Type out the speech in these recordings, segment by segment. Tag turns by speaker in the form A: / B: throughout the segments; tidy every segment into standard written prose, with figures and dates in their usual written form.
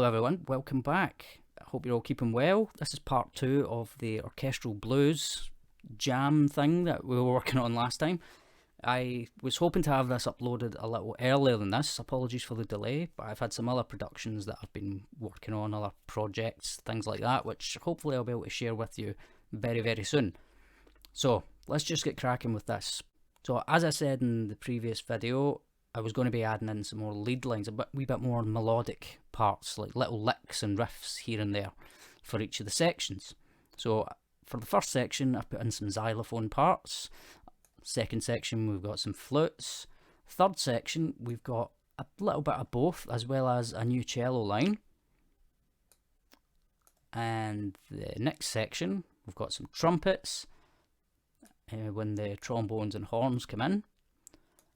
A: everyone, welcome back. I hope you're all keeping well. This is part 2 of the Orchestral Blues jam thing that we were working on last time. I was hoping to have this uploaded a little earlier than this, apologies for the delay, but I've had some other productions that I've been working on, other projects, things like that, which hopefully I'll be able to share with you very, very soon. So, let's just get cracking with this. So, as I said in the previous video, I was going to be adding in some more lead lines, a wee bit more melodic parts, like little licks and riffs here and there for each of the sections. So for the first section, I put in some xylophone parts. Second section, we've got some flutes. Third section, we've got a little bit of both, as well as a new cello line. And the next section, we've got some trumpets, when the trombones and horns come in.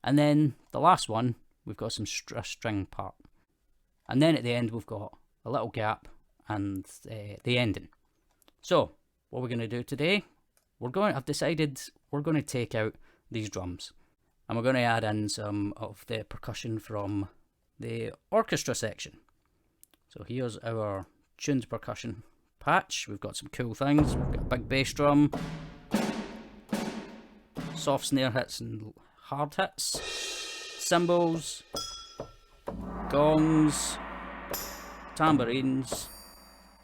A: And then the last one, we've got some string part. And then at the end, we've got a little gap and the ending. So, what we're going to do today, I've decided we're going to take out these drums. And we're going to add in some of the percussion from the orchestra section. So here's our tuned percussion patch. We've got some cool things. We've got a big bass drum, soft snare hits and hard hits, cymbals, gongs, tambourines,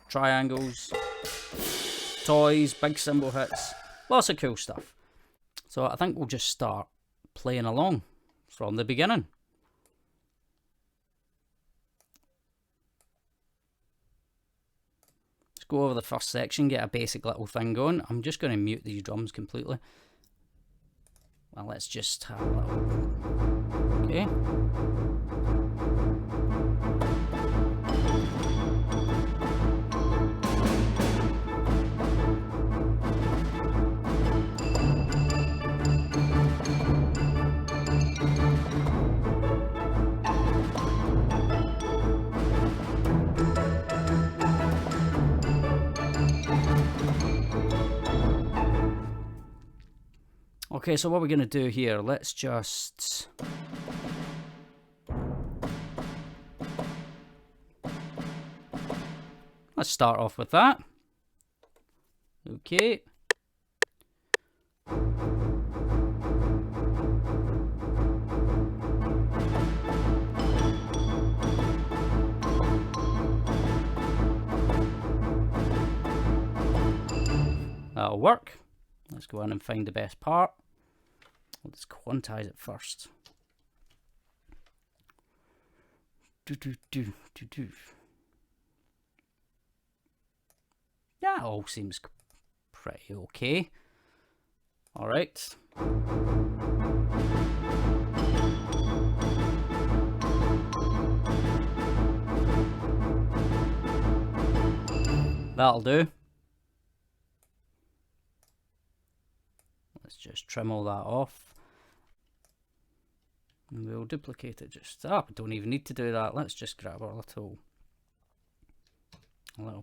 A: triangles, toys, big cymbal hits, lots of cool stuff. So I think we'll just start playing along from the beginning. Let's go over the first section, get a basic little thing going. I'm just going to mute these drums completely. Well, let's just have a little... Okay. Okay, so what we're going to do here, let's start off with that. Okay. That'll work. Let's go in and find the best part. Let's quantize it first. That all seems pretty okay. Alright. That'll do. Let's just trim all that off. And we'll duplicate it just... we don't even need to do that. Let's just grab our little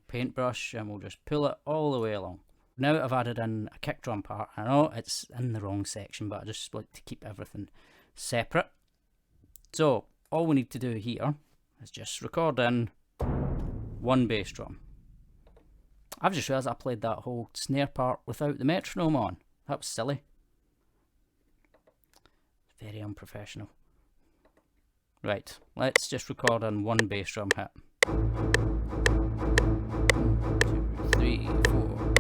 A: paintbrush and we'll just pull it all the way along. Now I've added in a kick drum part. I know it's in the wrong section, but I just like to keep everything separate. So all we need to do here is just record in one bass drum. I've just realised I played that whole snare part without the metronome on. That was silly. Very unprofessional. Right, let's just record on one bass drum hit. 1, 2, 3, 4.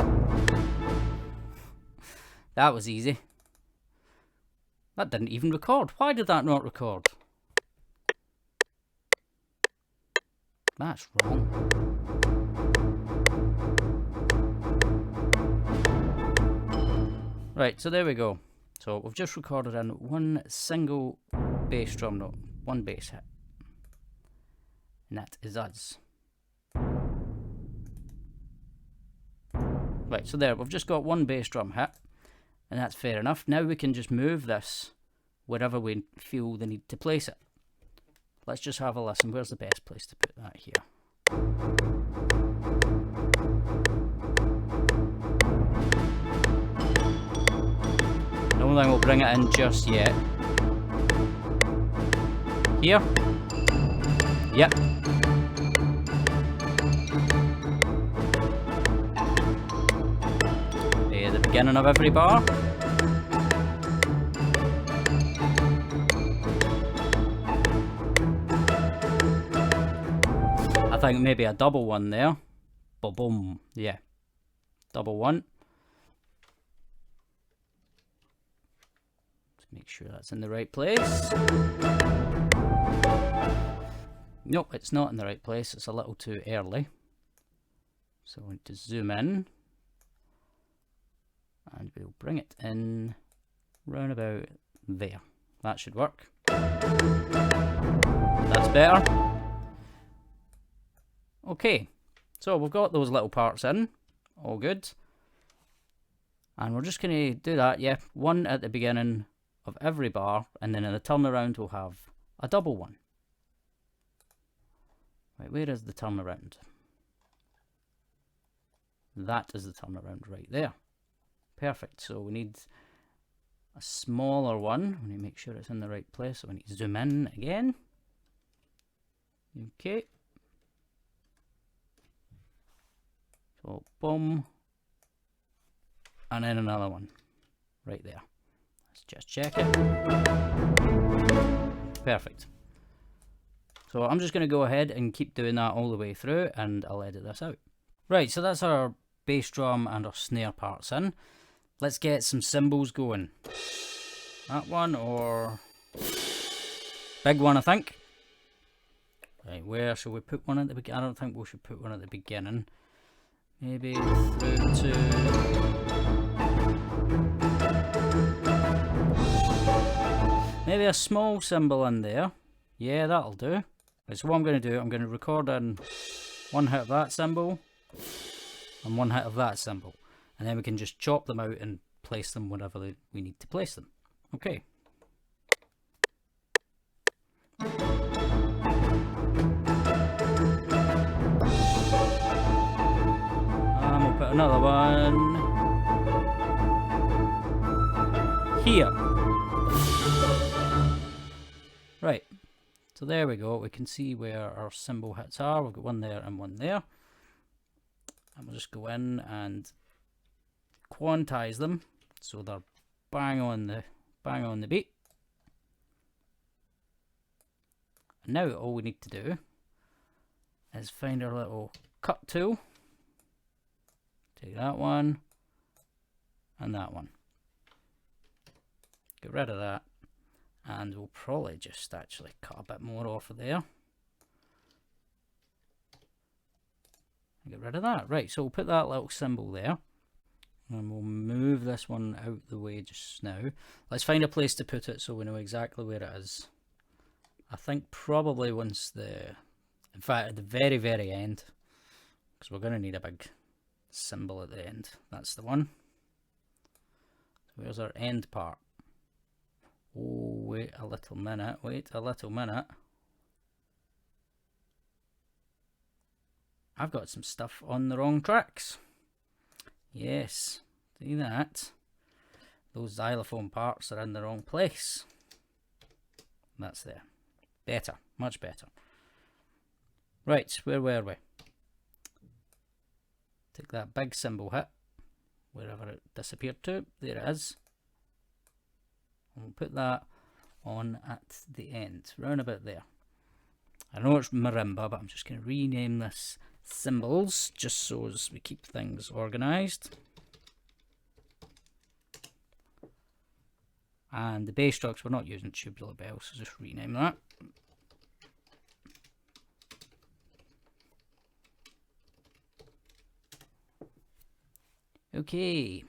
A: That was easy. That didn't even record. Why did that not record? That's wrong. Right, so there we go. So we've just recorded in one single bass drum note, one bass hit. And that is us. Right, so there, we've just got one bass drum hit, and that's fair enough. Now we can just move this wherever we feel the need to place it. Let's just have a listen. Where's the best place to put that here? I don't think we'll bring it in just yet. Here? Yep. beginning of every bar. I think maybe a double one there. Boom, yeah. Double one. Let's make sure that's in the right place. Nope, it's not in the right place. It's a little too early. So I want to zoom in. And we'll bring it in round about there. That should work. That's better. Okay, so we've got those little parts in. All good. And we're just going to do that, yeah, one at the beginning of every bar, and then in the turnaround we'll have a double one. Right, where is the turnaround? That is the turnaround right there. Perfect. So we need a smaller one. We need to make sure it's in the right place. So we need to zoom in again. Okay. So boom. And then another one right there. Let's just check it. Perfect. So I'm just going to go ahead and keep doing that all the way through, and I'll edit this out. Right, so that's our bass drum and our snare parts in. Let's get some cymbals going. That one or big one, I think. Right, where shall we put one at the beginning? I don't think we should put one at the beginning. Maybe through to... maybe a small cymbal in there. Yeah, that'll do. Right, so what I'm going to do, I'm going to record in one hit of that cymbal and one hit of that cymbal. And then we can just chop them out and place them wherever we need to place them. Okay. And we'll put another one here. Right. So there we go. We can see where our cymbal hits are. We've got one there and one there. And we'll just go in and quantize them so they're bang on the beat. And now all we need to do is find our little cut tool. Take that one and that one. Get rid of that. And we'll probably just actually cut a bit more off of there. Get rid of that. Right, so we'll put that little cymbal there. And we'll move this one out the way just now. Let's find a place to put it so we know exactly where it is. I think probably once in fact at the very, very end. Because we're going to need a big cymbal at the end. That's the one. So where's our end part? Oh, wait a little minute. I've got some stuff on the wrong tracks. Yes, see that? Those xylophone parts are in the wrong place. That's there. Better, much better. Right, where were we? Take that big cymbal hit, wherever it disappeared to. There it is. And we'll put that on at the end, round about there. I know it's marimba, but I'm just going to rename this cymbals just so as we keep things organized. And the bass trucks, we're not using tubular bells, so just rename that. Okay.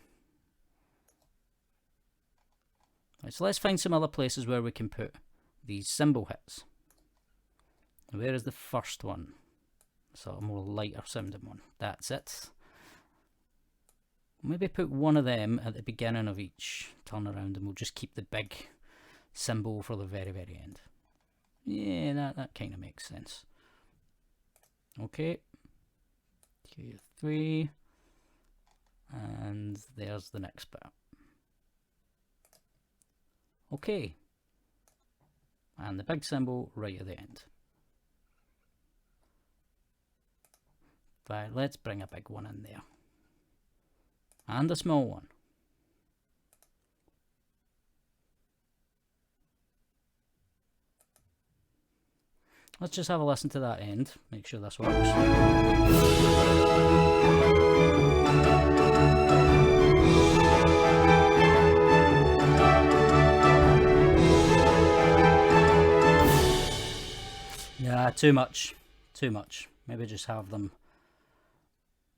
A: Right, so let's find some other places where we can put these cymbal hits. Where is the first one? So a more lighter sounding one. That's it. Maybe put one of them at the beginning of each turnaround and we'll just keep the big cymbal for the very, very end. Yeah, that kind of makes sense. Okay. 2, 3. And there's the next bit. Okay. And the big cymbal right at the end. Right, let's bring a big one in there. And a small one. Let's just have a listen to that end, make sure this works. Yeah, too much. Too much. Maybe just have them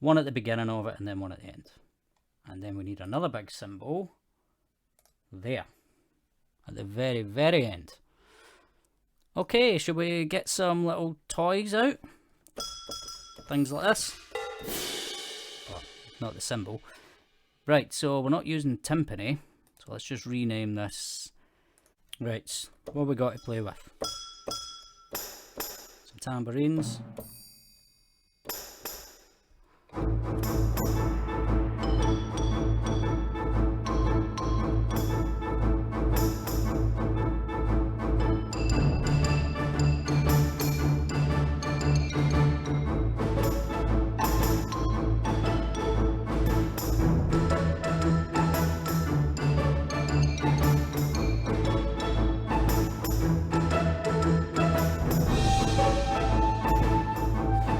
A: one at the beginning of it and then one at the end. And then we need another big cymbal there at the very, very end. Okay, should we get some little toys out? Things like this. Oh, not the cymbal. Right, so we're not using timpani, so let's just rename this. Right, what have we got to play with? Some tambourines.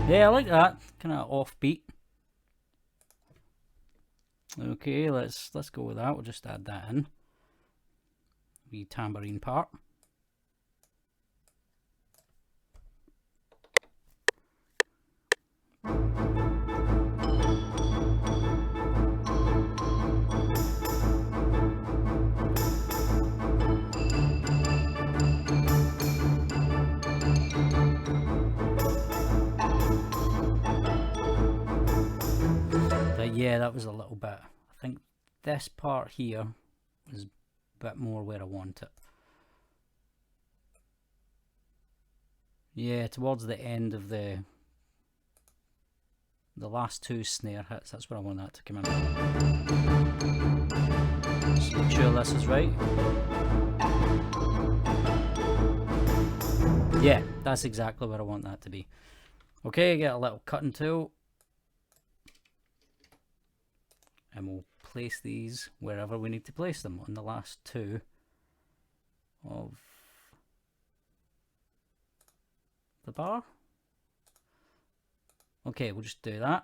A: Yeah, I like that, kind of offbeat. Okay, let's go with that. We'll just add that in. The tambourine part. Yeah, that was a little bit. I think this part here is a bit more where I want it. Yeah, towards the end of the last two snare hits, that's where I want that to come in. Just make sure this is right. Yeah, that's exactly where I want that to be. Okay, get a little cutting tool. And we'll place these wherever we need to place them on the last two of the bar. Okay, we'll just do that.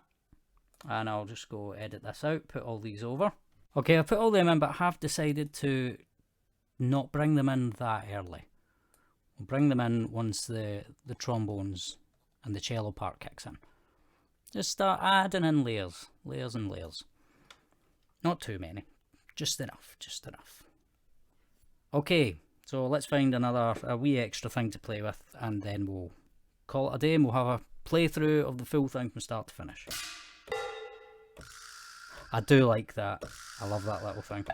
A: And I'll just go edit this out, put all these over. Okay, I've put all them in, but I have decided to not bring them in that early. We'll bring them in once the trombones and the cello part kicks in. Just start adding in layers, layers and layers. Not too many, just enough, just enough. Okay, so let's find a wee extra thing to play with, and then we'll call it a day, and we'll have a playthrough of the full thing from start to finish. I do like that. I love that little thing.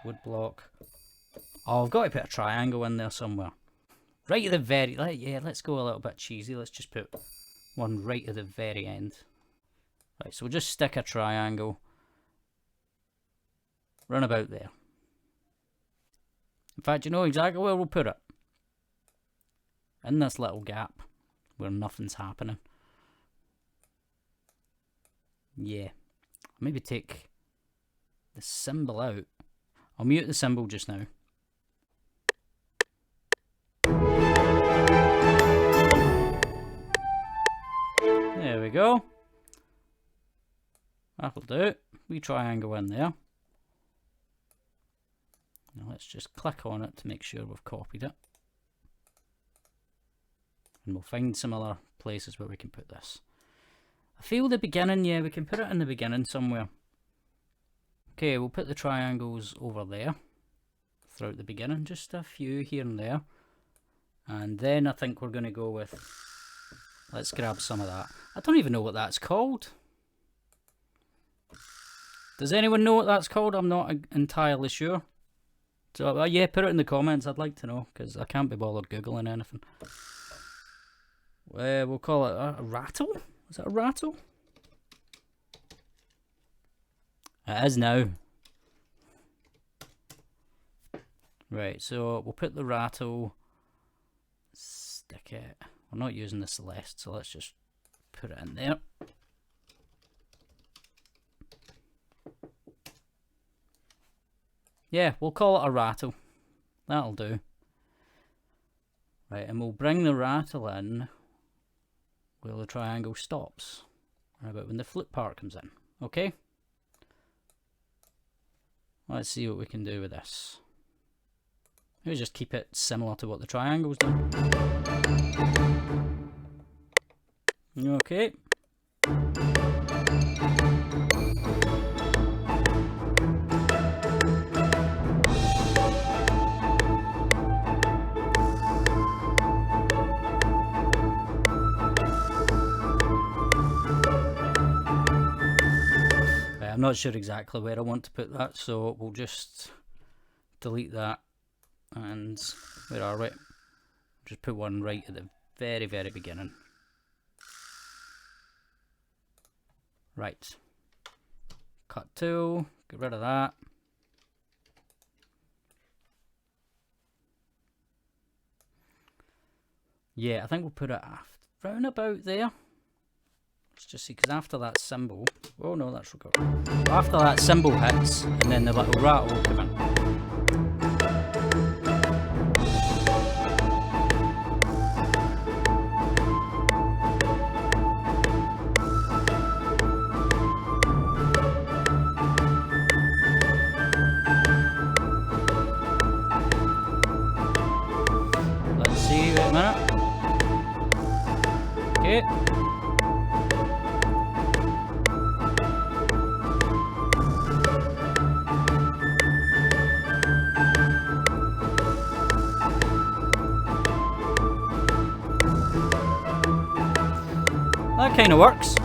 A: Wood block. Oh, I've got to put a triangle in there somewhere. Right at the very, yeah, let's go a little bit cheesy. Let's just put one right at the very end. Right, so we'll just stick a triangle. Run about there. In fact, you know exactly where we'll put it. In this little gap where nothing's happening. Yeah. Maybe take the cymbal out. I'll mute the cymbal just now. There we go. That'll do. We triangle in there. Now let's just click on it to make sure we've copied it. And we'll find some other places where we can put this. I feel the beginning, yeah, we can put it in the beginning somewhere. Okay, we'll put the triangles over there throughout the beginning, just a few here and there. And then I think we're going to go with, let's grab some of that. I don't even know what that's called. Does anyone know what that's called? I'm not entirely sure. So yeah, put it in the comments, I'd like to know, because I can't be bothered Googling anything. We'll call it a rattle? Is it a rattle? It is now. Right, so we'll put the rattle, stick it. We're not using the Celeste, so let's just put it in there. Yeah, we'll call it a rattle. That'll do. Right, and we'll bring the rattle in where the triangle stops, and about when the flute part comes in. Okay? Let's see what we can do with this. Maybe just keep it similar to what the triangle's done. Okay. I'm not sure exactly where I want to put that, so we'll just delete that. And where are we? Just put one right at the very, very beginning. Right. Cut tool, get rid of that. Yeah, I think we'll put it round about there. Let's just see, because after that cymbal, oh no, that's recorded. After that cymbal hits, and then the little rattle will come in. Let's see, wait a minute. Okay. That kind of works.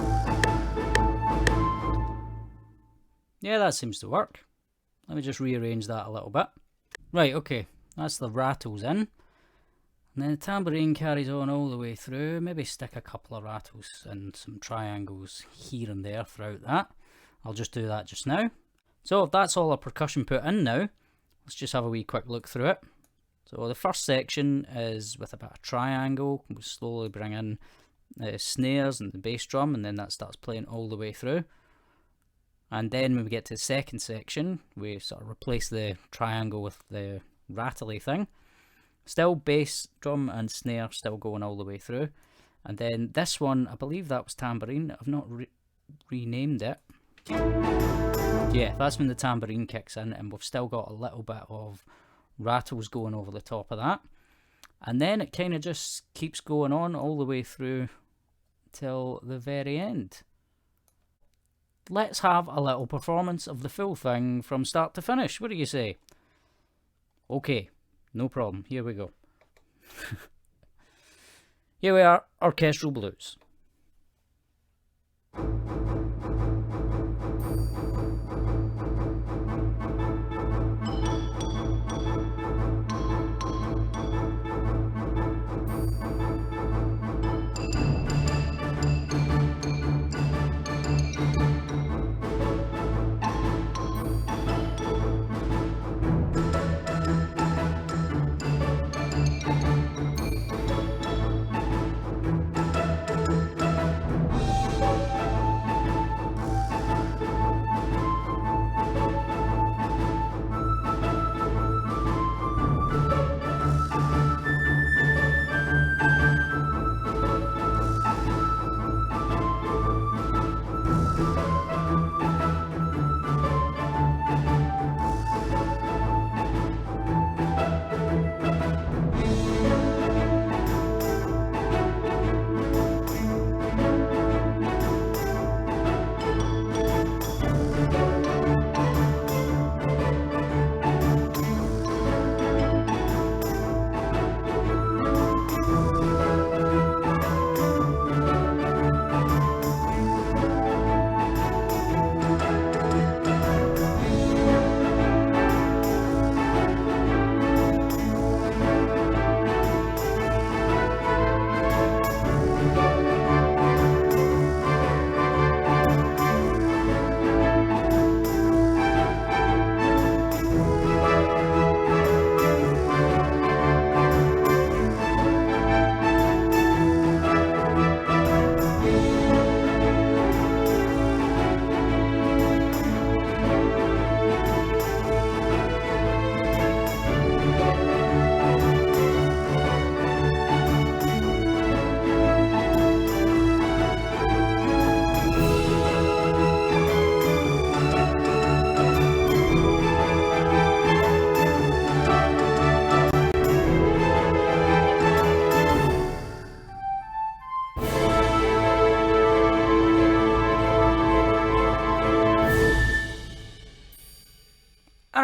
A: Yeah, that seems to work. Let me just rearrange that a little bit. Right, okay, that's the rattles in. And then the tambourine carries on all the way through. Maybe stick a couple of rattles and some triangles here and there throughout that. I'll just do that just now. So if that's all our percussion put in now, let's just have a wee quick look through it. So the first section is with a bit of triangle. We'll slowly bring in snares and the bass drum, and then that starts playing all the way through. And then when we get to the second section, we sort of replace the triangle with the rattly thing. Still bass, drum and snare still going all the way through. And then this one, I believe that was tambourine. I've not renamed it. Yeah, that's when the tambourine kicks in, and we've still got a little bit of rattles going over the top of that. And then it kind of just keeps going on all the way through till the very end. Let's have a little performance of the full thing from start to finish. What do you say? Okay, no problem. Here we go. Here we are, Orchestral Blues.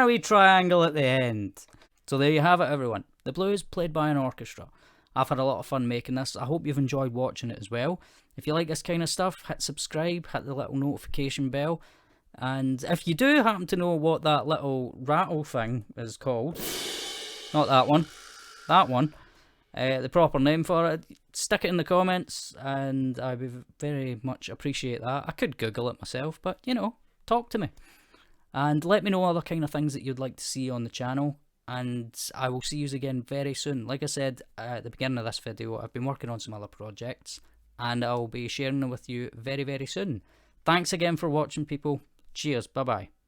A: a wee triangle at the end. So there you have it, everyone. The blues played by an orchestra. I've had a lot of fun making this. I hope you've enjoyed watching it as well. If you like this kind of stuff, hit subscribe, hit the little notification bell. And if you do happen to know what that little rattle thing is called, not that one, that one, the proper name for it, stick it in the comments, and I would very much appreciate that. I could Google it myself, but you know, talk to me. And let me know other kind of things that you'd like to see on the channel. And I will see you again very soon. Like I said at the beginning of this video, I've been working on some other projects, and I'll be sharing them with you very, very soon. Thanks again for watching, people. Cheers. Bye-bye.